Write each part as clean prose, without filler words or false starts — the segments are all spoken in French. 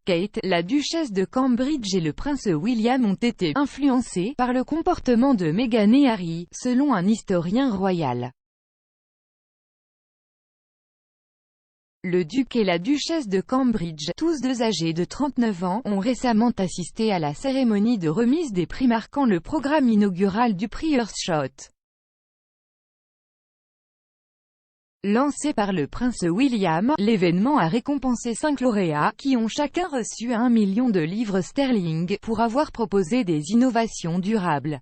Kate, la duchesse de Cambridge et le prince William ont été influencés par le comportement de Meghan et Harry, selon un historien royal. Le duc et la duchesse de Cambridge, tous deux âgés de 39 ans, ont récemment assisté à la cérémonie de remise des prix marquant le programme inaugural du prix Earthshot. Lancé par le prince William, l'événement a récompensé 5 lauréats, qui ont chacun reçu 1 million de livres sterling, pour avoir proposé des innovations durables.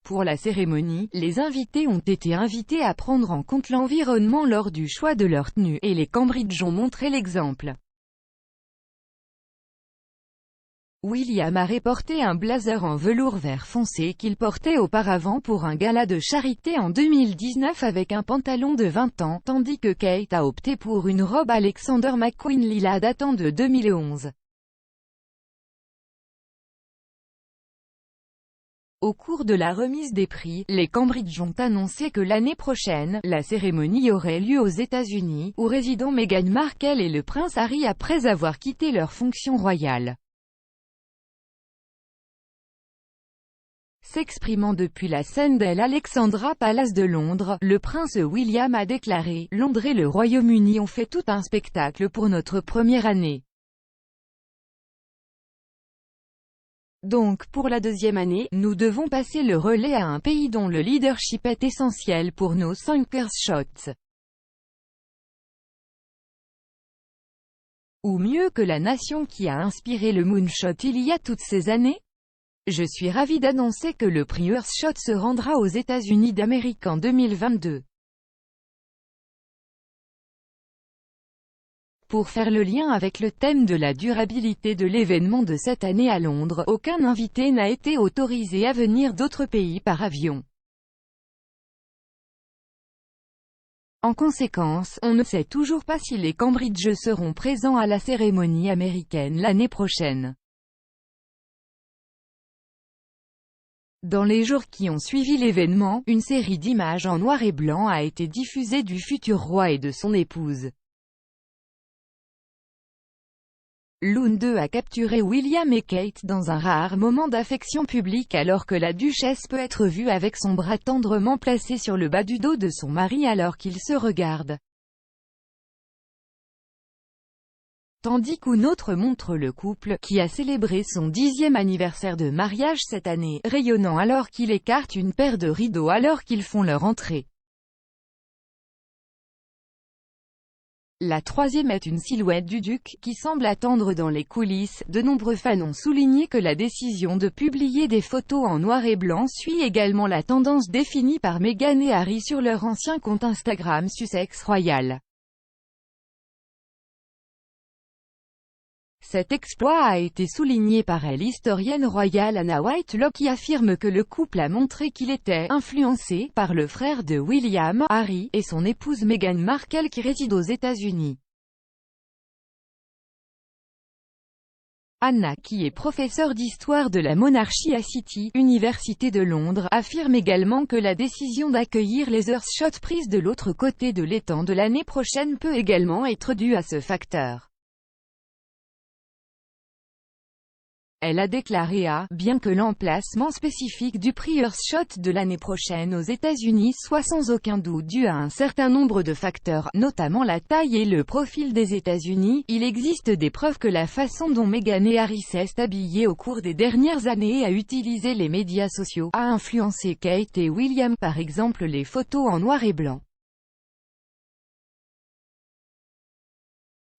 Pour la cérémonie, les invités ont été invités à prendre en compte l'environnement lors du choix de leur tenue, et les Cambridge ont montré l'exemple. William a porté un blazer en velours vert foncé qu'il portait auparavant pour un gala de charité en 2019 avec un pantalon de 20 ans, tandis que Kate a opté pour une robe Alexander McQueen lilas datant de 2011. Au cours de la remise des prix, les Cambridge ont annoncé que l'année prochaine, la cérémonie aurait lieu aux États-Unis, où résident Meghan Markle et le prince Harry après avoir quitté leur fonction royale. S'exprimant depuis la scène d'El Alexandra Palace de Londres, le prince William a déclaré « Londres et le Royaume-Uni ont fait tout un spectacle pour notre première année. Donc, pour la deuxième année, nous devons passer le relais à un pays dont le leadership est essentiel pour nos 5 Earthshots. Ou mieux que la nation qui a inspiré le Moonshot il y a toutes ces années? Je suis ravi d'annoncer que le prix Earthshot se rendra aux États-Unis d'Amérique en 2022. Pour faire le lien avec le thème de la durabilité de l'événement de cette année à Londres, aucun invité n'a été autorisé à venir d'autres pays par avion. En conséquence, on ne sait toujours pas si les Cambridge seront présents à la cérémonie américaine l'année prochaine. Dans les jours qui ont suivi l'événement, une série d'images en noir et blanc a été diffusée du futur roi et de son épouse. L'une d'eux a capturé William et Kate dans un rare moment d'affection publique alors que la duchesse peut être vue avec son bras tendrement placé sur le bas du dos de son mari alors qu'ils se regardent. Tandis qu'une autre montre le couple, qui a célébré son 10e anniversaire de mariage cette année, rayonnant alors qu'il écarte une paire de rideaux alors qu'ils font leur entrée. La troisième est une silhouette du duc, qui semble attendre dans les coulisses. De nombreux fans ont souligné que la décision de publier des photos en noir et blanc suit également la tendance définie par Meghan et Harry sur leur ancien compte Instagram Sussex Royal. Cet exploit a été souligné par l'historienne royale Anna Whitelock qui affirme que le couple a montré qu'il était influencé par le frère de William, Harry, et son épouse Meghan Markle qui réside aux États-Unis. Anna, qui est professeure d'histoire de la monarchie à City, Université de Londres, affirme également que la décision d'accueillir les Earthshots prises de l'autre côté de l'étang de l'année prochaine peut également être due à ce facteur. Elle a déclaré bien que l'emplacement spécifique du prix Earthshot de l'année prochaine aux États-Unis soit sans aucun doute dû à un certain nombre de facteurs, notamment la taille et le profil des États-Unis, il existe des preuves que la façon dont Meghan et Harry s'est habillés au cours des dernières années et a utilisé les médias sociaux, a influencé Kate et William, par exemple les photos en noir et blanc.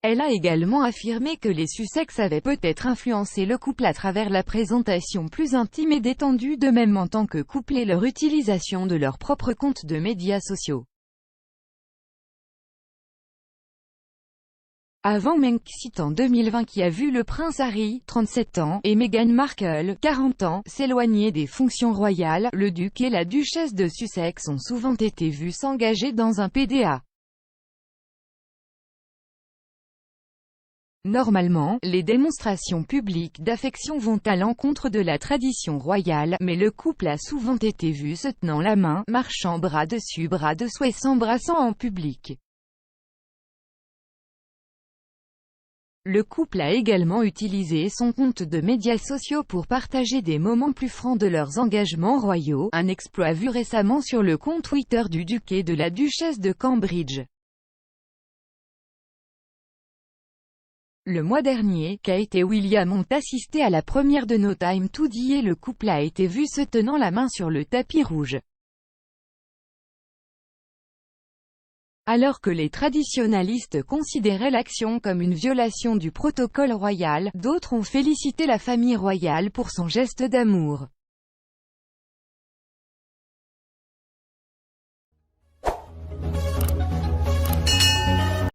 Elle a également affirmé que les Sussex avaient peut-être influencé le couple à travers la présentation plus intime et détendue de même en tant que couple et leur utilisation de leurs propres comptes de médias sociaux. Avant Brexit en 2020 qui a vu le prince Harry, 37 ans, et Meghan Markle, 40 ans, s'éloigner des fonctions royales, le duc et la duchesse de Sussex ont souvent été vus s'engager dans un PDA. Normalement, les démonstrations publiques d'affection vont à l'encontre de la tradition royale, mais le couple a souvent été vu se tenant la main, marchant bras dessus bras dessous et s'embrassant en public. Le couple a également utilisé son compte de médias sociaux pour partager des moments plus francs de leurs engagements royaux, un exploit vu récemment sur le compte Twitter du duc et de la duchesse de Cambridge. Le mois dernier, Kate et William ont assisté à la première de No Time to Die et le couple a été vu se tenant la main sur le tapis rouge. Alors que les traditionalistes considéraient l'action comme une violation du protocole royal, d'autres ont félicité la famille royale pour son geste d'amour.